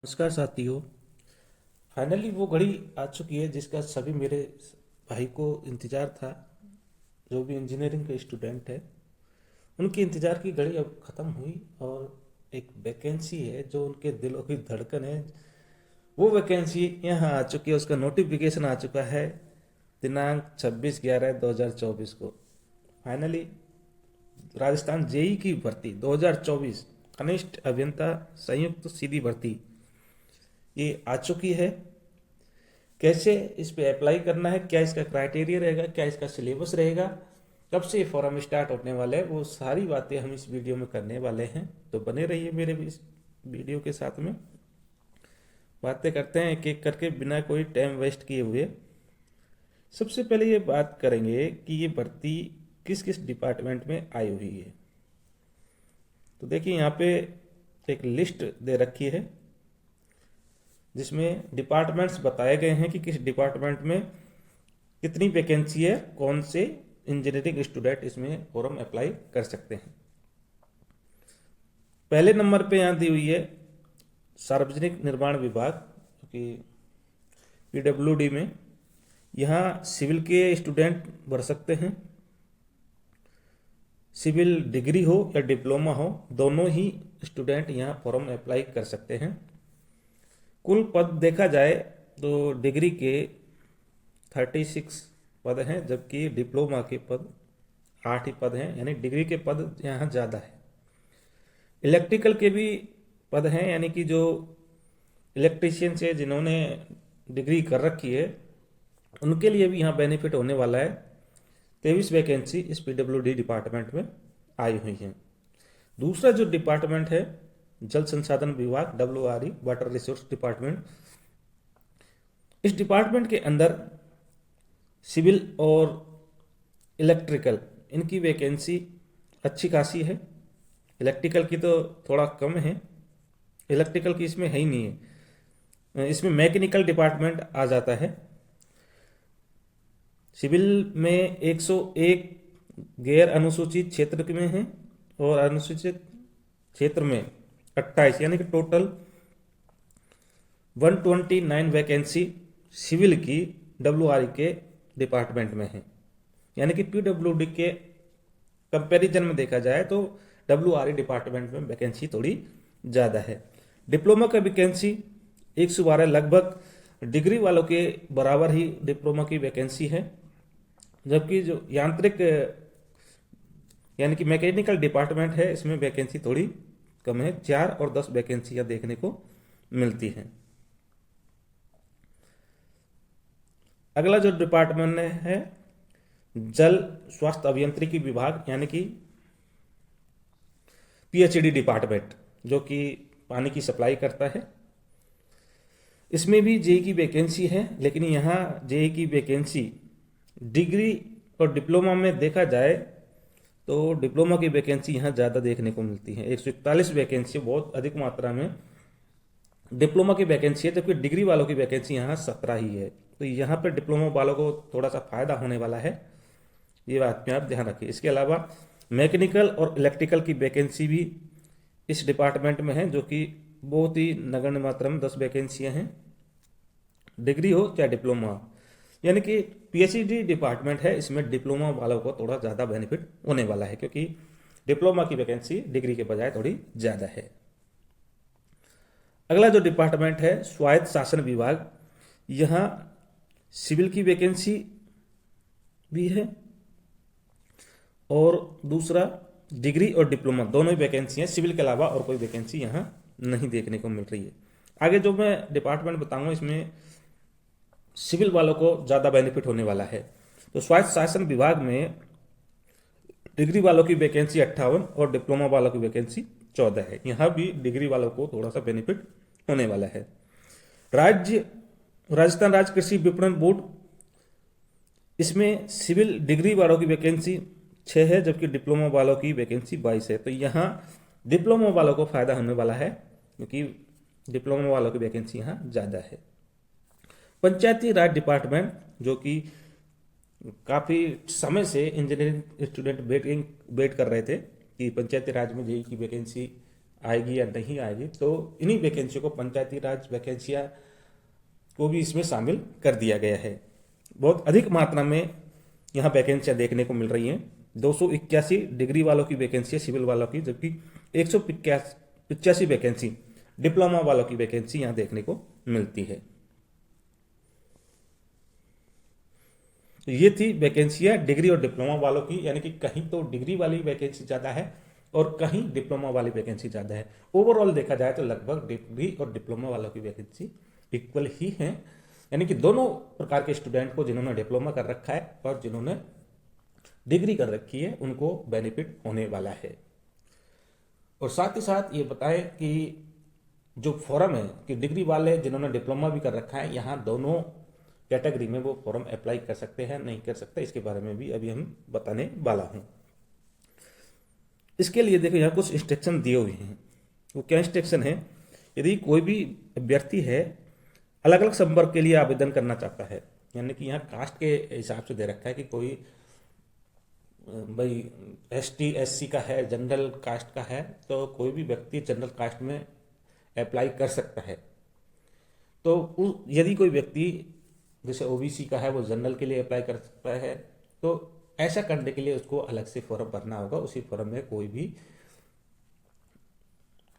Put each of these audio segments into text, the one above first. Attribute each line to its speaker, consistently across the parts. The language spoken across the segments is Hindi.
Speaker 1: नमस्कार साथियों। फाइनली वो घड़ी आ चुकी है जिसका सभी मेरे भाई को इंतज़ार था। जो भी इंजीनियरिंग के स्टूडेंट है उनकी इंतज़ार की घड़ी अब ख़त्म हुई और एक वैकेंसी है जो उनके दिलों की धड़कन है। वो वैकेंसी यहाँ आ चुकी है, उसका नोटिफिकेशन आ चुका है दिनांक 26/11/2024 को। फाइनली राजस्थान जेई की भर्ती 2024 कनिष्ठ अभियंता संयुक्त सीधी भर्ती ये आ चुकी है। कैसे इस पे अप्लाई करना है, क्या इसका क्राइटेरिया रहेगा, क्या इसका सिलेबस रहेगा, कब से ये फॉर्म स्टार्ट होने वाले हैं, वो सारी बातें हम इस वीडियो में करने वाले हैं। तो बने रहिए मेरे भी इस वीडियो के साथ में। बातें करते हैं एक एक करके बिना कोई टाइम वेस्ट किए हुए। सबसे पहले ये बात करेंगे कि ये भर्ती किस किस डिपार्टमेंट में आई हुई है। तो देखिए यहाँ पे एक लिस्ट दे रखी है जिसमें डिपार्टमेंट्स बताए गए हैं कि किस डिपार्टमेंट में कितनी वैकेंसी है, कौन से इंजीनियरिंग स्टूडेंट इसमें फॉर्म अप्लाई कर सकते हैं। पहले नंबर पे यहाँ दी हुई है सार्वजनिक निर्माण विभाग, क्योंकि पीडब्ल्यूडी में यहाँ सिविल के स्टूडेंट भर सकते हैं। सिविल डिग्री हो या डिप्लोमा हो, दोनों ही स्टूडेंट यहाँ फॉर्म अप्लाई कर सकते हैं। कुल पद देखा जाए तो डिग्री के 36 पद हैं, जबकि डिप्लोमा के पद 8 ही पद हैं, यानी डिग्री के पद यहाँ ज़्यादा है। इलेक्ट्रिकल के भी पद हैं, यानी कि जो इलेक्ट्रीशियन से जिन्होंने डिग्री कर रखी है उनके लिए भी यहाँ बेनिफिट होने वाला है। 23 वैकेंसी इस पीडब्ल्यूडी डिपार्टमेंट में आई हुई हैं। दूसरा जो डिपार्टमेंट है जल संसाधन विभाग, WRE वाटर रिसोर्स डिपार्टमेंट। इस डिपार्टमेंट के अंदर सिविल और इलेक्ट्रिकल इनकी वैकेंसी अच्छी खासी है। इलेक्ट्रिकल की तो थोड़ा कम है, इलेक्ट्रिकल की इसमें है ही नहीं है, इसमें मैकेनिकल डिपार्टमेंट आ जाता है। सिविल में 101 गैर अनुसूचित क्षेत्र में है और अनुसूचित क्षेत्र में 28, यानी कि टोटल 129 वैकेंसी सिविल की WRE के डिपार्टमेंट में है। यानी कि पीडब्ल्यूडी के कंपैरिजन में देखा जाए तो WRE डिपार्टमेंट में वैकेंसी थोड़ी ज़्यादा है। डिप्लोमा का वैकेंसी 112, लगभग डिग्री वालों के बराबर ही डिप्लोमा की वैकेंसी है। जबकि जो यांत्रिक यानी कि मैकेनिकल डिपार्टमेंट है इसमें वैकेंसी थोड़ी कम है, 4 और 10 वैकेंसियां देखने को मिलती हैं। अगला जो डिपार्टमेंट है जल स्वास्थ्य अभियांत्रिकी विभाग, यानी कि PHED डिपार्टमेंट, जो कि पानी की सप्लाई करता है। इसमें भी जेई की वैकेंसी है, लेकिन यहाँ जेई की वैकेंसी डिग्री और डिप्लोमा में देखा जाए तो डिप्लोमा की वैकेंसी यहाँ ज़्यादा देखने को मिलती है। 141 वैकेंसी बहुत अधिक मात्रा में डिप्लोमा की वैकेंसी है, जबकि डिग्री वालों की वैकेंसी यहाँ 17 ही है। तो यहाँ पर डिप्लोमा वालों को थोड़ा सा फायदा होने वाला है, ये बात में आप ध्यान रखिए। इसके अलावा मैकेनिकल और इलेक्ट्रिकल की वैकेंसी भी इस डिपार्टमेंट में है, जो कि बहुत ही नगण्य मात्रा में 10 वैकेंसियाँ हैं, डिग्री हो चाहे डिप्लोमा हो। यानी कि PHED डिपार्टमेंट है, इसमें डिप्लोमा वालों को थोड़ा ज़्यादा बेनिफिट होने वाला है, क्योंकि डिप्लोमा की वैकेंसी डिग्री के बजाय थोड़ी ज़्यादा है। अगला जो डिपार्टमेंट है स्वायत्त शासन विभाग, यहाँ सिविल की वैकेंसी भी है और दूसरा डिग्री और डिप्लोमा दोनों ही वैकेंसी हैं। सिविल के अलावा और कोई वैकेंसी यहाँ नहीं देखने को मिल रही है। आगे जो मैं डिपार्टमेंट बताऊंगा इसमें सिविल वालों को ज़्यादा बेनिफिट होने वाला है। तो स्वायत्त शासन विभाग में डिग्री वालों की वैकेंसी 58 और डिप्लोमा वालों की वैकेंसी 14 है। यहाँ भी डिग्री वालों को थोड़ा सा बेनिफिट होने वाला है। राजस्थान राज्य कृषि विपणन बोर्ड, इसमें सिविल डिग्री वालों की वैकेंसी 6 है, जबकि डिप्लोमा वालों की वैकेंसी 22 है। तो यहाँ डिप्लोमा वालों को फायदा होने वाला है, क्योंकि डिप्लोमा वालों की वैकेंसी यहाँ ज़्यादा है। पंचायती राज डिपार्टमेंट, जो कि काफ़ी समय से इंजीनियरिंग स्टूडेंट वेट कर रहे थे कि पंचायती राज में जेई की वैकेंसी आएगी या नहीं आएगी, तो इन्हीं वैकेंसी को पंचायती राज वैकेंसियाँ को भी इसमें शामिल कर दिया गया है। बहुत अधिक मात्रा में यहाँ वैकेंसियाँ देखने को मिल रही हैं। 281 डिग्री वालों की वैकेंसी है सिविल वालों की, जबकि 185 वैकेंसी डिप्लोमा वालों की वैकेंसी यहाँ देखने को मिलती है। तो ये थी वैकेंसियाँ डिग्री और डिप्लोमा वालों की, यानी कि कहीं तो डिग्री वाली वैकेंसी ज़्यादा है और कहीं डिप्लोमा वाली वैकेंसी ज़्यादा है। ओवरऑल देखा जाए तो लगभग डिग्री और डिप्लोमा वालों की वैकेंसी इक्वल ही है, यानी कि दोनों प्रकार के स्टूडेंट को, जिन्होंने डिप्लोमा कर रखा है और जिन्होंने डिग्री कर रखी है, उनको बेनिफिट होने वाला है। और साथ ही साथ ये बताएं कि जो फॉर्म है कि डिग्री वाले जिन्होंने डिप्लोमा भी कर रखा है, यहाँ दोनों कैटेगरी में वो फॉर्म अप्लाई कर सकते हैं नहीं कर सकते, इसके बारे में भी अभी हम बताने वाला हूँ। इसके लिए देखो यहाँ कुछ इंस्ट्रक्शन दिए हुए हैं। वो क्या इंस्ट्रक्शन है? यदि कोई भी अभ्यर्थी है अलग अलग संवर्ग के लिए आवेदन करना चाहता है, यानी कि यहाँ कास्ट के हिसाब से दे रखा है कि कोई भाई ST SC का है, जनरल कास्ट का है, तो कोई भी व्यक्ति जनरल कास्ट में अप्लाई कर सकता है। तो यदि कोई व्यक्ति जैसे OBC का है वो जनरल के लिए अप्लाई कर सकता है, तो ऐसा करने के लिए उसको अलग से फॉर्म भरना होगा। उसी फॉर्म में कोई भी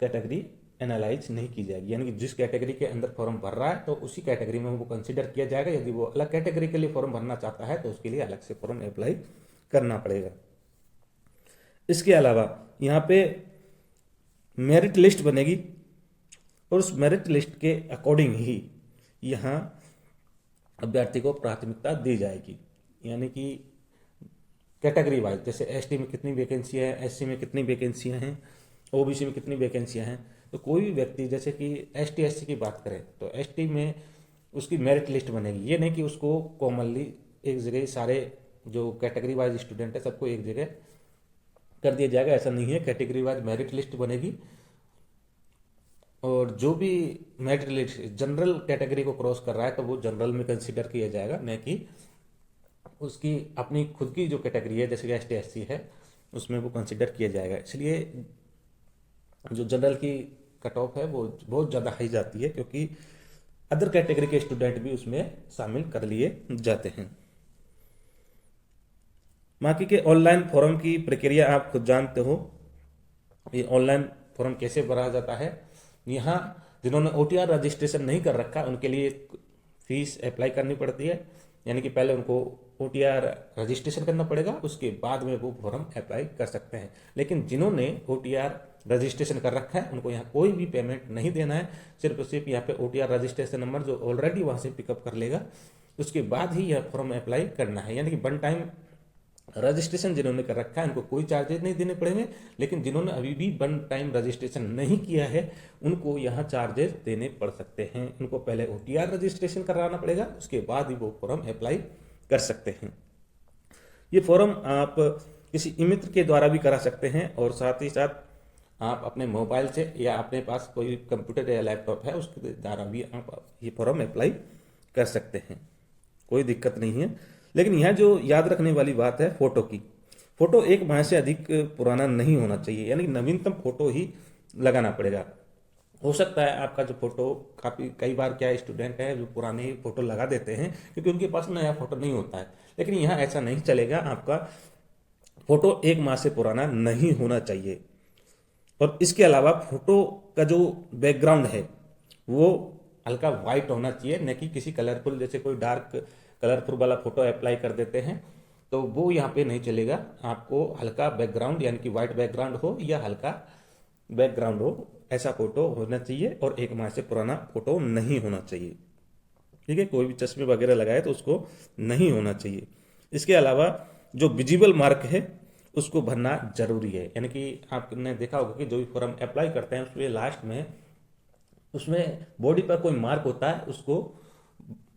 Speaker 1: कैटेगरी एनालाइज नहीं की जाएगी, यानी कि जिस कैटेगरी के अंदर फॉर्म भर रहा है तो उसी कैटेगरी में वो कंसिडर किया जाएगा। यदि वो अलग कैटेगरी के लिए फॉर्म भरना चाहता है तो उसके लिए अलग से फॉर्म अप्लाई करना पड़ेगा। इसके अलावा यहाँ पे मेरिट लिस्ट बनेगी और उस मेरिट लिस्ट के अकॉर्डिंग ही यहाँ अभ्यर्थी को प्राथमिकता दी जाएगी, यानी कि कैटेगरी वाइज, जैसे ST में कितनी वैकेंसियाँ हैं, SC में कितनी वैकेंसियाँ हैं, OBC में कितनी वैकेंसियाँ हैं। तो कोई भी व्यक्ति जैसे कि ST SC की बात करें तो ST में उसकी मेरिट लिस्ट बनेगी। ये नहीं कि उसको कॉमनली एक जगह सारे जो कैटेगरी वाइज स्टूडेंट है सबको एक जगह कर दिया जाएगा, ऐसा नहीं है। कैटेगरी वाइज मेरिट लिस्ट बनेगी और जो भी मेरिट लिस्ट जनरल कैटेगरी को क्रॉस कर रहा है तो वो जनरल में कंसिडर किया जाएगा, न कि उसकी अपनी खुद की जो कैटेगरी है जैसे कि ST SC है उसमें वो कंसिडर किया जाएगा। इसलिए जो जनरल की कट ऑफ है वो बहुत ज़्यादा हाई जाती है, क्योंकि अदर कैटेगरी के स्टूडेंट भी उसमें शामिल कर लिए जाते हैं। बाकी के ऑनलाइन फॉर्म की प्रक्रिया आप खुद जानते हो। ये ऑनलाइन फॉर्म कैसे भरा जाता है? यहाँ जिन्होंने OTR रजिस्ट्रेशन नहीं कर रखा उनके लिए फीस अप्लाई करनी पड़ती है, यानी कि पहले उनको OTR रजिस्ट्रेशन करना पड़ेगा, उसके बाद में वो फॉर्म अप्लाई कर सकते हैं। लेकिन जिन्होंने OTR रजिस्ट्रेशन कर रखा है उनको यहाँ कोई भी पेमेंट नहीं देना है, सिर्फ यहाँ पे OTR रजिस्ट्रेशन नंबर जो ऑलरेडी वहाँ से पिकअप कर लेगा उसके बाद ही यह फॉर्म अप्लाई करना है। यानी कि वन टाइम रजिस्ट्रेशन जिन्होंने कर रखा है उनको कोई चार्जेस नहीं देने पड़ेंगे, लेकिन जिन्होंने अभी भी वन टाइम रजिस्ट्रेशन नहीं किया है उनको यहाँ चार्जेस देने पड़ सकते हैं। उनको पहले OTR रजिस्ट्रेशन कराना पड़ेगा, उसके बाद ही वो फॉर्म अप्लाई कर सकते हैं। ये फॉर्म आप किसी मित्र के द्वारा भी करा सकते हैं और साथ ही साथ आप अपने मोबाइल से या अपने पास कोई कंप्यूटर या लैपटॉप है उसके द्वारा भी आप ये फॉर्म अप्लाई कर सकते हैं, कोई दिक्कत नहीं है। लेकिन यहाँ जो याद रखने वाली बात है फोटो की, फोटो 1 माह से अधिक पुराना नहीं होना चाहिए, यानी नवीनतम फोटो ही लगाना पड़ेगा। हो सकता है आपका जो फोटो कई बार क्या स्टूडेंट है जो पुराने फोटो लगा देते हैं क्योंकि उनके पास नया फोटो नहीं होता है, लेकिन यहाँ ऐसा नहीं चलेगा। आपका फोटो 1 माह से पुराना नहीं होना चाहिए। और इसके अलावा फोटो का जो बैकग्राउंड है वो हल्का वाइट होना चाहिए, न कि किसी कलरफुल, जैसे कोई डार्क कलरफुल वाला फोटो अप्लाई कर देते हैं तो वो यहाँ पे नहीं चलेगा। आपको हल्का बैकग्राउंड यानी कि वाइट बैकग्राउंड हो या हल्का बैकग्राउंड हो, ऐसा फोटो होना चाहिए और 1 माह से पुराना फोटो नहीं होना चाहिए। ठीक है, कोई भी चश्मे वगैरह लगाए तो उसको नहीं होना चाहिए। इसके अलावा जो विजिबल मार्क है उसको भरना जरूरी है, यानी कि आपने देखा होगा कि जो भी फॉर्म अप्लाई करते हैं उसमें लास्ट में उसमें बॉडी पर कोई मार्क होता है उसको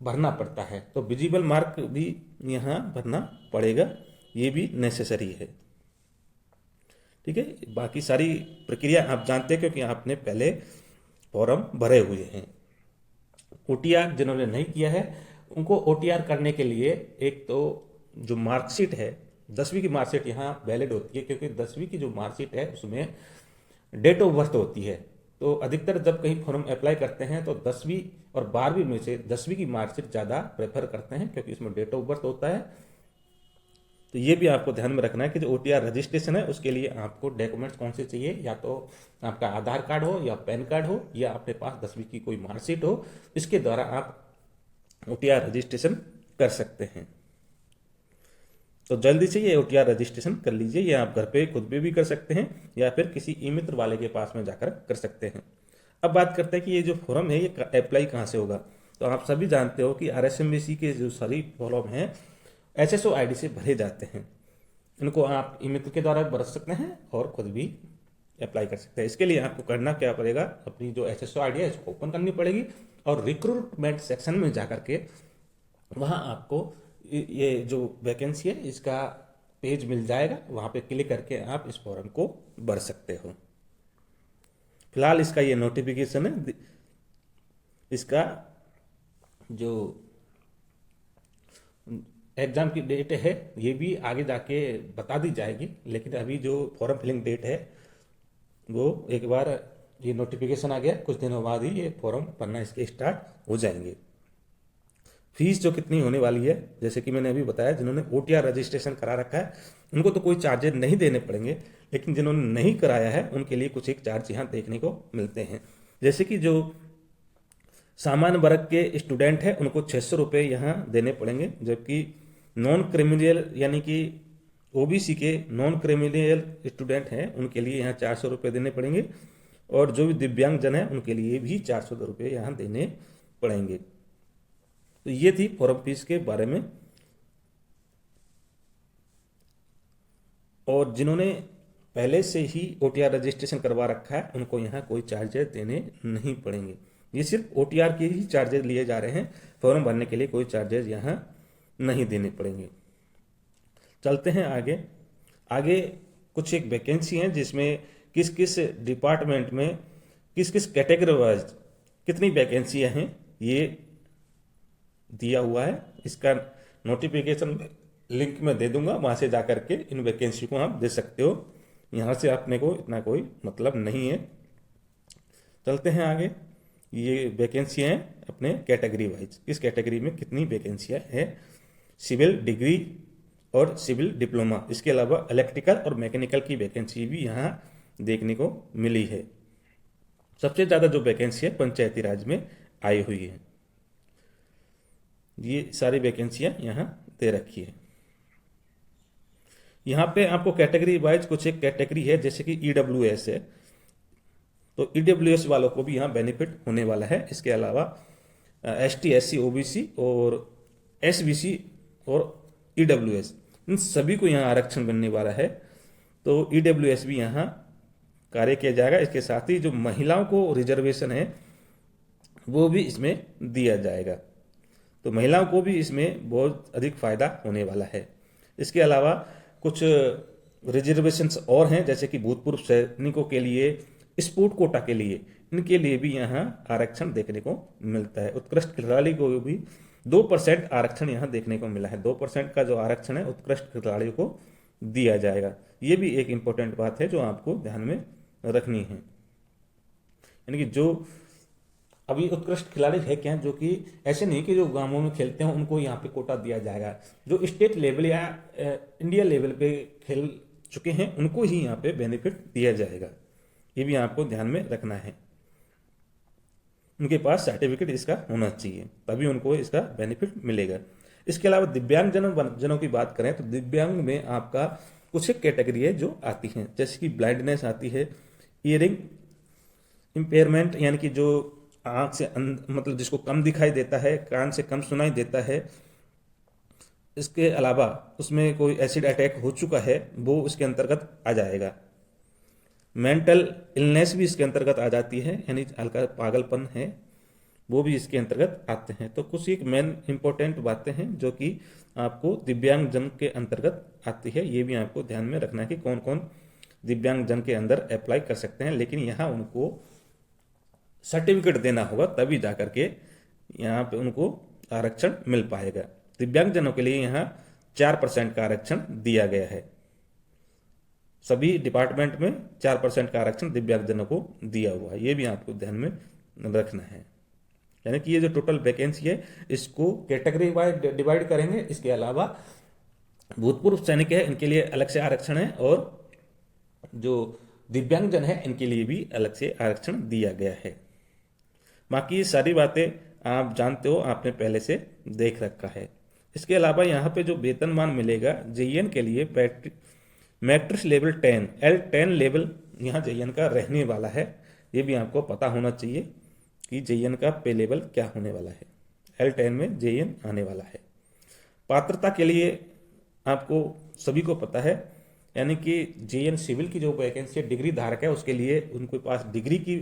Speaker 1: भरना पड़ता है, तो विजिबल मार्क भी यहाँ भरना पड़ेगा, ये भी नेसेसरी है। ठीक है, बाकी सारी प्रक्रिया आप जानते हैं क्योंकि आपने पहले फॉर्म भरे हुए हैं। OTR जिन्होंने नहीं किया है उनको OTR करने के लिए एक तो जो मार्कशीट है 10वीं की मार्कशीट यहाँ वैलिड होती है, क्योंकि 10वीं की जो मार्कशीट है उसमें डेट ऑफ बर्थ होती है। तो अधिकतर जब कहीं फॉर्म अप्लाई करते हैं तो 10वीं और 12वीं में से 10वीं की मार्कशीट ज़्यादा प्रेफर करते हैं, क्योंकि इसमें डेट ऑफ बर्थ होता है। तो ये भी आपको ध्यान में रखना है कि जो OTR रजिस्ट्रेशन है उसके लिए आपको डॉक्यूमेंट्स कौन से चाहिए, या तो आपका आधार कार्ड हो या पैन कार्ड हो या अपने पास 10वीं की कोई मार्कशीट हो, इसके द्वारा आप OTR रजिस्ट्रेशन कर सकते हैं। तो जल्दी से ये OTR रजिस्ट्रेशन कर लीजिए। ये आप घर पे खुद भी कर सकते हैं या फिर किसी ई मित्र वाले के पास में जाकर कर सकते हैं। अब बात करते हैं कि ये जो फॉर्म है ये अप्लाई कहाँ से होगा। तो आप सभी जानते हो कि RSMBC के जो सारी फॉर्म हैं SSO ID से भरे जाते हैं। इनको आप ई मित्र के द्वारा भर सकते हैं और खुद भी अप्लाई कर सकते हैं। इसके लिए आपको करना क्या पड़ेगा, अपनी जो SSO ID है इसको ओपन करनी पड़ेगी और रिक्रूटमेंट सेक्शन में जाकर के वहाँ आपको ये जो वैकेंसी है इसका पेज मिल जाएगा। वहाँ पे क्लिक करके आप इस फॉर्म को भर सकते हो। फिलहाल इसका ये नोटिफिकेशन है, इसका जो एग्जाम की डेट है ये भी आगे जाके बता दी जाएगी, लेकिन अभी जो फॉर्म फिलिंग डेट है वो एक बार ये नोटिफिकेशन आ गया, कुछ दिनों बाद ही ये फॉर्म भरना इसके स्टार्ट हो जाएंगे। फीस जो कितनी होने वाली है, जैसे कि मैंने अभी बताया, जिन्होंने OTR रजिस्ट्रेशन करा रखा है उनको तो कोई चार्जेस नहीं देने पड़ेंगे, लेकिन जिन्होंने नहीं कराया है उनके लिए कुछ एक चार्ज यहाँ देखने को मिलते हैं। जैसे कि जो सामान्य वर्ग के स्टूडेंट हैं उनको 600 रुपये यहाँ देने पड़ेंगे, जबकि नॉन क्रिमिनल यानी कि OBC के नॉन क्रिमिनल स्टूडेंट हैं उनके लिए यहाँ 400 रुपये देने पड़ेंगे, और जो भी दिव्यांगजन है उनके लिए भी 400 रुपये यहाँ देने पड़ेंगे। तो ये थी फॉर्म फीस के बारे में। और जिन्होंने पहले से ही OTR रजिस्ट्रेशन करवा रखा है उनको यहाँ कोई चार्जेस देने नहीं पड़ेंगे। ये सिर्फ OTR के ही चार्जेस लिए जा रहे हैं, फॉर्म भरने के लिए कोई चार्जेस यहाँ नहीं देने पड़ेंगे। चलते हैं आगे। आगे कुछ एक वैकेंसी है जिसमें किस किस डिपार्टमेंट में किस किस कैटेगरी वाइज कितनी वैकेंसियाँ हैं ये दिया हुआ है। इसका नोटिफिकेशन लिंक मैं दे दूंगा, वहाँ से जाकर के इन वैकेंसी को आप दे सकते हो। यहाँ से अपने को इतना कोई मतलब नहीं है। चलते हैं आगे। ये वैकेंसियाँ हैं अपने कैटेगरी वाइज, किस कैटेगरी में कितनी वैकेंसियाँ हैं। सिविल डिग्री और सिविल डिप्लोमा, इसके अलावा इलेक्ट्रिकल और मैकेनिकल की वैकेंसी भी यहाँ देखने को मिली है। सबसे ज़्यादा जो वैकेंसी है पंचायती राज में आई हुई है। ये सारी वैकेंसियां यहाँ दे रखी है। यहाँ पे आपको कैटेगरी वाइज कुछ एक कैटेगरी है, जैसे कि EWS है, तो EWS वालों को भी यहाँ बेनिफिट होने वाला है। इसके अलावा ST SC OBC और SBC और EWS, इन सभी को यहाँ आरक्षण बनने वाला है। तो EWS भी यहाँ कार्य किया जाएगा। इसके साथ ही जो महिलाओं को रिजर्वेशन है वो भी इसमें दिया जाएगा, तो महिलाओं को भी इसमें बहुत अधिक फायदा होने वाला है। इसके अलावा कुछ रिजर्वेशंस और हैं, जैसे कि भूतपूर्व सैनिकों के लिए, स्पोर्ट कोटा के लिए, इनके लिए भी यहाँ आरक्षण देखने को मिलता है। उत्कृष्ट खिलाड़ी को भी 2% आरक्षण यहाँ देखने को मिला है। 2% का जो आरक्षण है उत्कृष्ट खिलाड़ियों को दिया जाएगा। ये भी एक इम्पोर्टेंट बात है जो आपको ध्यान में रखनी है। यानी कि जो अभी उत्कृष्ट खिलाड़ी है क्या, जो कि ऐसे नहीं कि जो गांवों में खेलते हैं उनको यहाँ पे कोटा दिया जाएगा, जो स्टेट लेवल या इंडिया लेवल पे खेल चुके हैं उनको ही यहाँ पे बेनिफिट दिया जाएगा। ये भी आपको ध्यान में रखना है। उनके पास सर्टिफिकेट इसका होना चाहिए, तभी उनको इसका बेनिफिट मिलेगा। इसके अलावा दिव्यांग जनों की बात करें तो दिव्यांग में आपका कुछ एक कैटेगरी है जो आती हैं, जैसे कि ब्लाइंडनेस आती है, हियरिंग इम्पेयरमेंट यानी कि जो आँख से मतलब जिसको कम दिखाई देता है, कान से कम सुनाई देता है। इसके अलावा उसमें कोई एसिड अटैक हो चुका है वो इसके अंतर्गत आ जाएगा। मेंटल इलनेस भी इसके अंतर्गत आ जाती है, यानी हल्का पागलपन है वो भी इसके अंतर्गत आते हैं। तो कुछ एक मेन इंपॉर्टेंट बातें हैं जो कि आपको दिव्यांगजन के अंतर्गत आती है। ये भी आपको ध्यान में रखना है कि कौन कौन दिव्यांगजन के अंदर अप्लाई कर सकते हैं, लेकिन यहाँ उनको सर्टिफिकेट देना होगा तभी जाकर के यहाँ पे उनको आरक्षण मिल पाएगा। दिव्यांगजनों के लिए यहाँ 4% का आरक्षण दिया गया है। सभी डिपार्टमेंट में 4% का आरक्षण दिव्यांगजनों को दिया हुआ है, ये भी आपको ध्यान में रखना है। यानी कि ये जो टोटल वैकेंसी है इसको कैटेगरी वाइज डिवाइड करेंगे। इसके अलावा भूतपूर्व सैनिक है इनके लिए अलग से आरक्षण है, और जो दिव्यांगजन है इनके लिए भी अलग से आरक्षण दिया गया है। बाकी ये सारी बातें आप जानते हो, आपने पहले से देख रखा है। इसके अलावा यहाँ पे जो वेतनमान मिलेगा जेईएन के लिए मैट्रिक्स लेवल 10 L10 लेवल यहाँ जेईएन का रहने वाला है। ये भी आपको पता होना चाहिए कि जेईएन का पे लेवल क्या होने वाला है। L10 में जेईएन आने वाला है। पात्रता के लिए आपको सभी को पता है, यानी कि जेईएन सिविल की जो वैकेंसी डिग्री धारक है उसके लिए उनके पास डिग्री की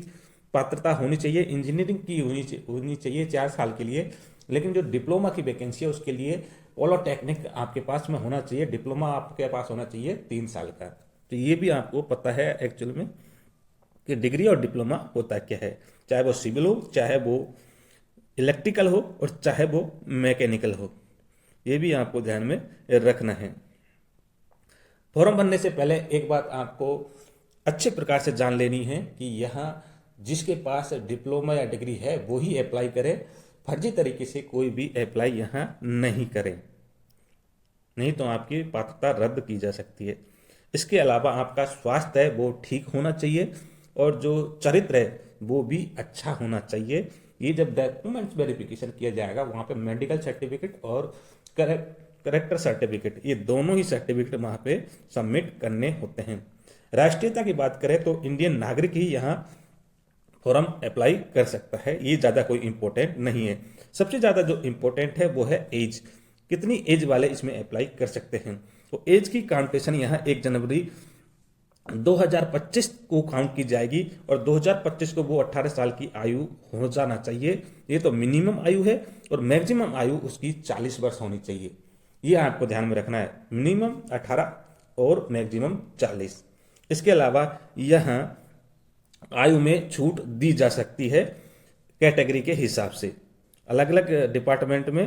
Speaker 1: पात्रता होनी चाहिए, इंजीनियरिंग की होनी चाहिए 4 साल के लिए। लेकिन जो डिप्लोमा की वैकेंसी है उसके लिए पॉलिटेक्निक आपके पास में होना चाहिए, डिप्लोमा आपके पास होना चाहिए 3 साल का। तो ये भी आपको पता है एक्चुअल में कि डिग्री और डिप्लोमा होता क्या है, चाहे वो सिविल हो, चाहे वो इलेक्ट्रिकल हो, और चाहे वो मैकेनिकल हो। ये भी आपको ध्यान में रखना है। फॉर्म भरने से पहले एक बात आपको अच्छे प्रकार से जान लेनी है कि यहाँ जिसके पास डिप्लोमा या डिग्री है वो ही अप्लाई करे, फर्जी तरीके से कोई भी अप्लाई यहाँ नहीं करे, नहीं तो आपकी पात्रता रद्द की जा सकती है। इसके अलावा आपका स्वास्थ्य है वो ठीक होना चाहिए, और जो चरित्र है वो भी अच्छा होना चाहिए। ये जब डॉक्यूमेंट्स वेरिफिकेशन किया जाएगा वहाँ पे मेडिकल सर्टिफिकेट और करेक्टर सर्टिफिकेट, ये दोनों ही सर्टिफिकेट वहाँ पे सबमिट करने होते हैं। राष्ट्रीयता की बात करें तो इंडियन नागरिक ही यहाँ फॉर्म अप्लाई कर सकता है, ये ज़्यादा कोई इंपॉर्टेंट नहीं है। सबसे ज़्यादा जो इंपॉर्टेंट है वो है एज, कितनी एज वाले इसमें अप्लाई कर सकते हैं। तो एज की काउंटेशन यहाँ 1 जनवरी 2025 को काउंट की जाएगी, और 2025 को वो 18 साल की आयु हो जाना चाहिए। ये तो मिनिमम आयु है, और मैक्सिमम आयु उसकी 40 वर्ष होनी चाहिए। ये आपको ध्यान में रखना है, मिनिमम 18 और मैक्सिमम 40। इसके अलावा यहाँ आयु में छूट दी जा सकती है कैटेगरी के हिसाब से, अलग अलग डिपार्टमेंट में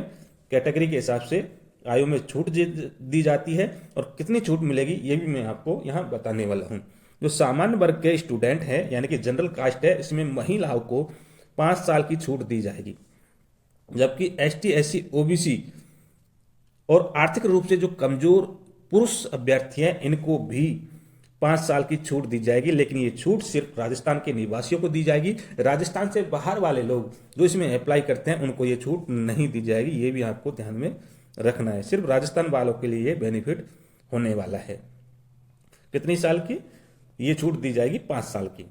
Speaker 1: कैटेगरी के हिसाब से आयु में छूट दी जाती है, और कितनी छूट मिलेगी ये भी मैं आपको यहाँ बताने वाला हूँ। जो सामान्य वर्ग के स्टूडेंट हैं यानी कि जनरल कास्ट है, इसमें महिलाओं को 5 साल की छूट दी जाएगी, जबकि ST SC OBC और आर्थिक रूप से जो कमजोर पुरुष अभ्यर्थी हैं इनको भी 5 साल की छूट दी जाएगी। लेकिन ये छूट सिर्फ राजस्थान के निवासियों को दी जाएगी, राजस्थान से बाहर वाले लोग जो इसमें अप्लाई करते हैं उनको ये छूट नहीं दी जाएगी। ये भी आपको ध्यान में रखना है, सिर्फ राजस्थान वालों के लिए ये बेनिफिट होने वाला है। कितनी साल की ये छूट दी जाएगी? 5 साल की।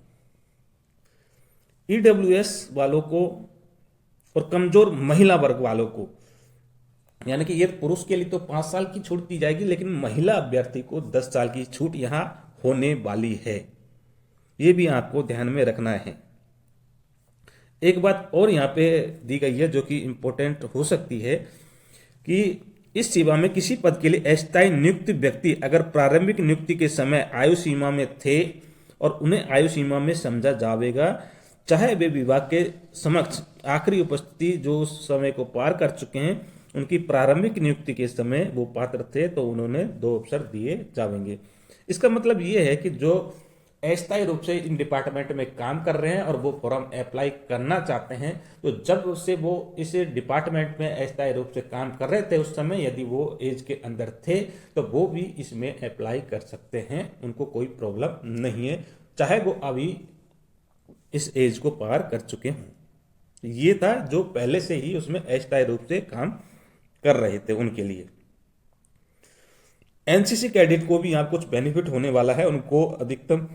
Speaker 1: EWS वालों को और कमजोर महिला वर्ग वालों को, यानी कि ये पुरुष के लिए तो 5 साल की छूट दी जाएगी, लेकिन महिला अभ्यर्थी को 10 साल की छूट यहां होने वाली है। ये भी आपको ध्यान में रखना है। एक बात और यहां पे दी गई है जो कि इंपॉर्टेंट हो सकती है कि इस सेवा में किसी पद के लिए अस्थायी नियुक्त व्यक्ति अगर प्रारंभिक नियुक्ति के समय आयु सीमा में थे और उन्हें आयु सीमा में समझा जाएगा, चाहे वे विभाग के समक्ष आखिरी उपस्थिति जो समय को पार कर चुके हैं, उनकी प्रारंभिक नियुक्ति के समय वो पात्र थे तो उन्होंने 2 अवसर दिए जाएंगे। इसका मतलब ये है कि जो अस्थायी रूप से इन डिपार्टमेंट में काम कर रहे हैं और वो फॉर्म अप्लाई करना चाहते हैं, तो जब से वो इस डिपार्टमेंट में अस्थायी रूप से काम कर रहे थे उस समय यदि वो एज के अंदर थे तो वो भी इसमें अप्लाई कर सकते हैं, उनको कोई प्रॉब्लम नहीं है, चाहे वो अभी इस एज को पार कर चुके हों। ये था जो पहले से ही उसमें अस्थायी रूप से काम कर रहे थे उनके लिए। एनसीसी कैडेट को भी यहाँ कुछ बेनिफिट होने वाला है, उनको अधिकतम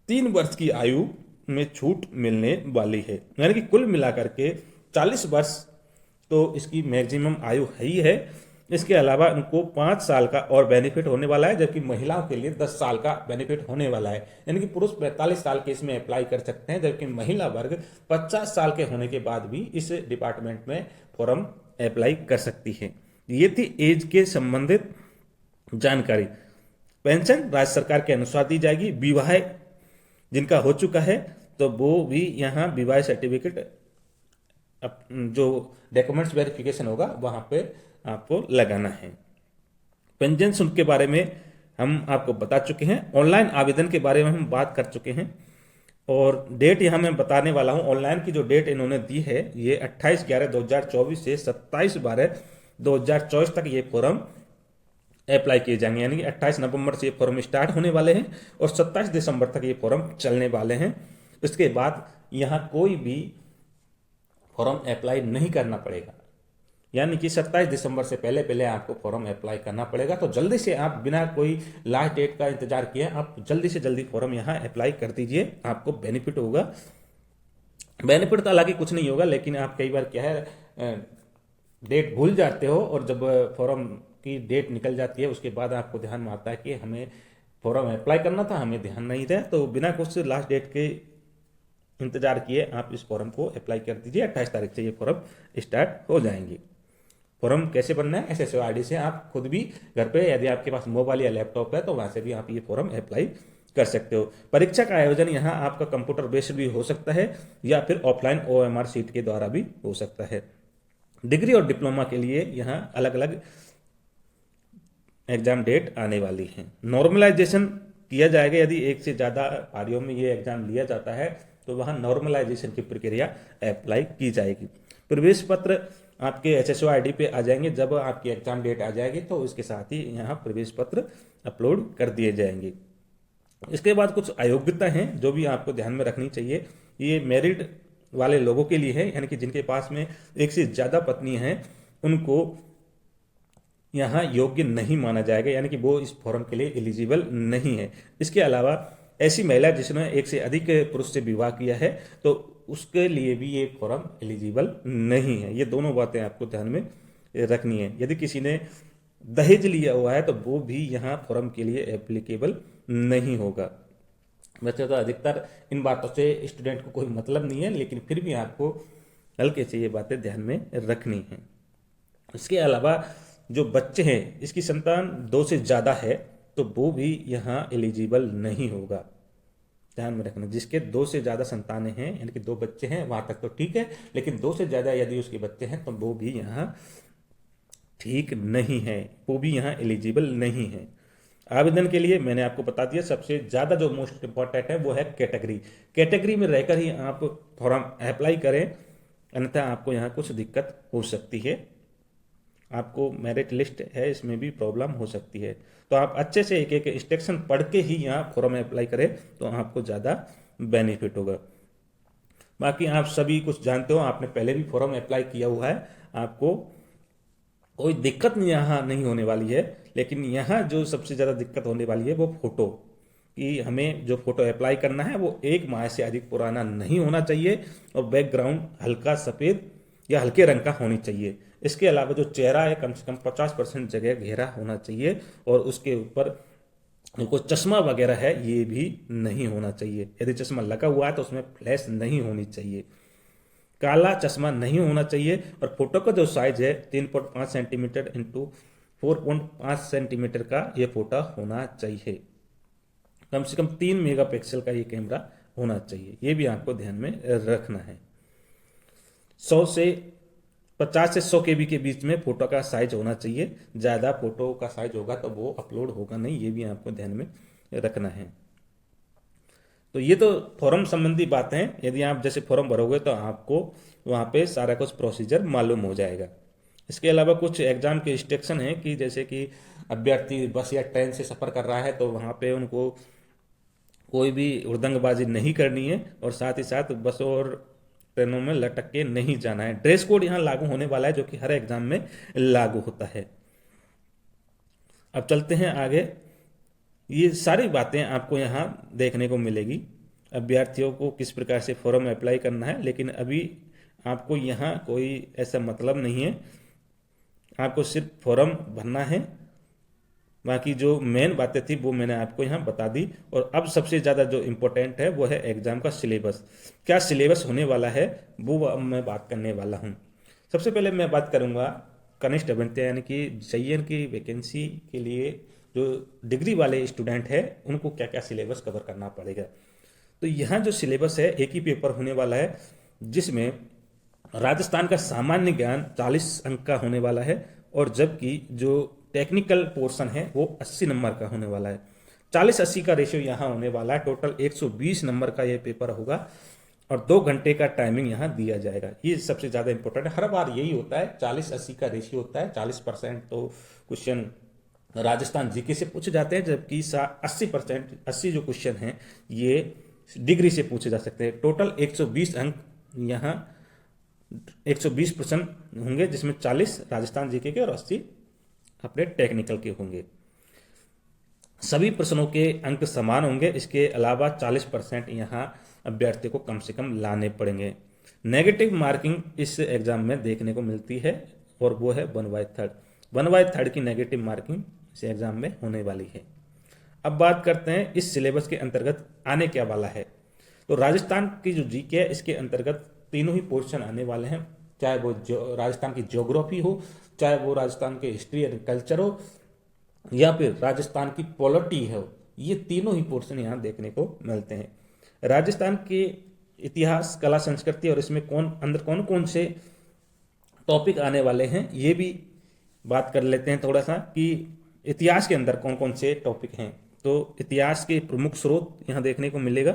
Speaker 1: 3 वर्ष की आयु में छूट मिलने वाली है, यानी कि कुल मिलाकर के 40 वर्ष तो इसकी मैक्सिमम आयु है ही है। इसके अलावा उनको 5 साल का और बेनिफिट होने वाला है, जबकि महिलाओं के लिए 10 साल का बेनिफिट होने वाला है, यानी कि पुरुष 45 साल के इसमें अप्लाई कर सकते हैं, जबकि महिला वर्ग 50 साल के होने के बाद भी इस डिपार्टमेंट में फॉर्म अप्लाई कर सकती है। ये थी एज के संबंधित जानकारी। पेंशन राज्य सरकार के अनुसार दी जाएगी। विवाह जिनका हो चुका है तो वो भी यहाँ विवाह सर्टिफिकेट जो डॉक्यूमेंट्स वेरिफिकेशन होगा वहां पे आपको लगाना है। पेंशन शुल्क के बारे में हम आपको बता चुके हैं। ऑनलाइन आवेदन के बारे में हम बात कर चुके हैं और डेट यहाँ मैं बताने वाला हूँ। ऑनलाइन की जो डेट इन्होंने दी है ये 28/11/2024 से 27/12/2024 तक ये फॉर्म अप्लाई किए जाएंगे, यानी कि 28 नवंबर से ये फॉर्म स्टार्ट होने वाले हैं और 27 दिसंबर तक ये फॉर्म चलने वाले हैं। इसके बाद यहाँ कोई भी फॉर्म अप्लाई नहीं करना पड़ेगा, यानी कि 27 दिसंबर से पहले पहले आपको फॉर्म अप्लाई करना पड़ेगा। तो जल्दी से आप बिना कोई लास्ट डेट का इंतजार किए आप जल्दी से जल्दी फॉर्म यहाँ अप्लाई कर दीजिए, आपको बेनिफिट होगा। बेनिफिट तो हालांकि कुछ नहीं होगा, लेकिन आप कई बार क्या है डेट भूल जाते हो और जब फॉर्म की डेट निकल जाती है उसके बाद आपको ध्यान में आता है कि हमें फॉर्म अप्लाई करना था, हमें ध्यान नहीं था। तो बिना कुछ लास्ट डेट के इंतजार किए आप इस फॉर्म को अप्लाई कर दीजिए। 28 तारीख से ये फॉर्म स्टार्ट हो जाएंगी। फॉर्म कैसे बनना है, SSOID से आप खुद भी घर पे, यदि आपके पास मोबाइल या लैपटॉप है तो वहां से भी आप ये फॉर्म अप्लाई कर सकते हो। परीक्षा का आयोजन यहाँ आपका कंप्यूटर बेस्ड भी हो सकता है या फिर ऑफलाइन OMR सीट के द्वारा भी हो सकता है। डिग्री और डिप्लोमा के लिए यहाँ अलग अलग एग्जाम डेट आने वाली है। नॉर्मलाइजेशन किया जाएगा, यदि एक से ज़्यादा पारियों में ये एग्जाम लिया जाता है तो वहाँ नॉर्मलाइजेशन की प्रक्रिया अप्लाई की जाएगी। प्रवेश पत्र आपके SSOID पे आ जाएंगे। जब आपकी एग्जाम डेट आ जाएगी तो इसके साथ ही यहाँ प्रवेश पत्र अपलोड कर दिए जाएंगे। इसके बाद कुछ अयोग्यता हैं जो भी आपको ध्यान में रखनी चाहिए। ये मेरिट वाले लोगों के लिए है, यानी कि जिनके पास में एक से ज़्यादा पत्नी हैं उनको यहाँ योग्य नहीं माना जाएगा, यानी कि वो इस फॉर्म के लिए एलिजिबल नहीं है। इसके अलावा ऐसी महिला जिसने एक से अधिक पुरुष से विवाह किया है तो उसके लिए भी ये फॉर्म एलिजिबल नहीं है। ये दोनों बातें आपको ध्यान में रखनी है। यदि किसी ने दहेज लिया हुआ है तो वो भी यहाँ फॉर्म के लिए एप्लीकेबल नहीं होगा। वैसे तो अधिकतर इन बातों से स्टूडेंट को कोई मतलब नहीं है, लेकिन फिर भी आपको हल्के से ये बातें ध्यान में रखनी है। इसके अलावा जो बच्चे हैं, इसकी संतान 2 से ज़्यादा है तो वो भी यहाँ एलिजिबल नहीं होगा। ध्यान में रखना, जिसके 2 से ज़्यादा संतानें हैं, यानी कि 2 बच्चे हैं, वहाँ तक तो ठीक है, लेकिन 2 से ज़्यादा यदि उसके बच्चे हैं तो वो भी यहाँ ठीक नहीं है, वो भी यहाँ एलिजिबल नहीं है। आवेदन के लिए मैंने आपको बता दिया, सबसे ज़्यादा जो मोस्ट इम्पॉर्टेंट है वो है कैटेगरी। कैटेगरी में रहकर ही आप फॉर्म अप्लाई करें, अन्यथा आपको यहाँ कुछ दिक्कत हो सकती है। आपको मेरिट लिस्ट है इसमें भी प्रॉब्लम हो सकती है। तो आप अच्छे से एक एक इंस्ट्रक्शन पढ़ के ही यहाँ फॉर्म अप्लाई करें तो आपको ज़्यादा बेनिफिट होगा। बाकी आप सभी कुछ जानते हो, आपने पहले भी फॉर्म अप्लाई किया हुआ है, आपको कोई दिक्कत यहाँ नहीं होने वाली है। लेकिन यहाँ जो सबसे ज़्यादा दिक्कत होने वाली है वो फ़ोटो, कि हमें जो फ़ोटो अप्लाई करना है वो 1 माह से अधिक पुराना नहीं होना चाहिए और बैकग्राउंड हल्का सफ़ेद या हल्के रंग का होनी चाहिए। इसके अलावा जो चेहरा है कम से कम 50% जगह घेरा होना चाहिए और उसके ऊपर कोई चश्मा वगैरह है ये भी नहीं होना चाहिए। यदि चश्मा लगा हुआ है तो उसमें फ्लैश नहीं होनी चाहिए, काला चश्मा नहीं होना चाहिए। और फोटो का जो साइज है 3.5 सेंटीमीटर इंटू 4.5 सेंटीमीटर का ये फोटो होना चाहिए। कम से कम 3 मेगापिक्सल का ये कैमरा होना चाहिए, ये भी आपको ध्यान में रखना है। 50 से 100 KB के बीच में फोटो का साइज होना चाहिए। ज़्यादा फोटो का साइज होगा तो वो अपलोड होगा नहीं, ये भी आपको ध्यान में रखना है। तो ये तो फॉर्म संबंधी बातें हैं। यदि आप जैसे फॉर्म भरोगे तो आपको वहाँ पे सारा कुछ प्रोसीजर मालूम हो जाएगा। इसके अलावा कुछ एग्जाम के इंस्ट्रक्शन हैं कि जैसे कि अभ्यर्थी बस या ट्रेन से सफ़र कर रहा है तो वहाँ पे उनको कोई भी हुड़दंगबाजी नहीं करनी है और साथ ही साथ बसों और ट्रेनों में लटक के नहीं जाना है। ड्रेस कोड यहाँ लागू होने वाला है जो कि हर एग्जाम में लागू होता है। अब चलते हैं आगे। ये सारी बातें आपको यहाँ देखने को मिलेगी, अभ्यर्थियों को किस प्रकार से फॉर्म अप्लाई करना है। लेकिन अभी आपको यहाँ कोई ऐसा मतलब नहीं है, आपको सिर्फ फॉर्म भरना है। बाकी जो मेन बातें थी वो मैंने आपको यहाँ बता दी। और अब सबसे ज़्यादा जो इम्पोर्टेंट है वो है एग्जाम का सिलेबस। क्या सिलेबस होने वाला है वो अब मैं बात करने वाला हूँ। सबसे पहले मैं बात करूँगा कनिष्ठ अभ्यर्थी यानी कि JEN की वैकेंसी के लिए जो डिग्री वाले स्टूडेंट हैं उनको क्या क्या सिलेबस कवर करना पड़ेगा। तो यहाँ जो सिलेबस है एक ही पेपर होने वाला है जिसमें राजस्थान का सामान्य ज्ञान 40 अंक का होने वाला है और जबकि जो टेक्निकल पोर्शन है वो 80 नंबर का होने वाला है। 40-80 का रेशियो यहाँ होने वाला है। टोटल 120 नंबर का ये पेपर होगा और 2 घंटे का टाइमिंग यहाँ दिया जाएगा। ये सबसे ज़्यादा इंपॉर्टेंट है, हर बार यही होता है, 40-80 का रेशियो होता है। 40% तो क्वेश्चन राजस्थान जीके से पूछे जाते हैं, जबकि 80%, 80 जो क्वेश्चन हैं ये डिग्री से पूछे जा सकते हैं। टोटल 120 अंक यहाँ 120% होंगे, जिसमें 40 राजस्थान जीके के और 80 अपने टेक्निकल के होंगे। सभी प्रश्नों के अंक समान होंगे। इसके अलावा 40% यहाँ अभ्यर्थी को कम से कम लाने पड़ेंगे। नेगेटिव मार्किंग इस एग्जाम में देखने को मिलती है और वो है 1/3। 1/3 की नेगेटिव मार्किंग इस एग्जाम में होने वाली है। अब बात करते हैं इस सिलेबस के अंतर्गत आने क्या वाला है। तो राजस्थान की जो जीके है इसके अंतर्गत तीनों ही पोर्शन आने वाले हैं, चाहे वो राजस्थान की ज्योग्राफी हो, चाहे वो राजस्थान के हिस्ट्री एंड कल्चर हो, या फिर राजस्थान की पॉलिटी हो। ये तीनों ही पोर्शन यहाँ देखने को मिलते हैं। राजस्थान के इतिहास, कला, संस्कृति और इसमें अंदर कौन कौन से टॉपिक आने वाले हैं ये भी बात कर लेते हैं थोड़ा सा, कि इतिहास के अंदर कौन कौन से टॉपिक हैं। तो इतिहास के प्रमुख स्रोत यहाँ देखने को मिलेगा।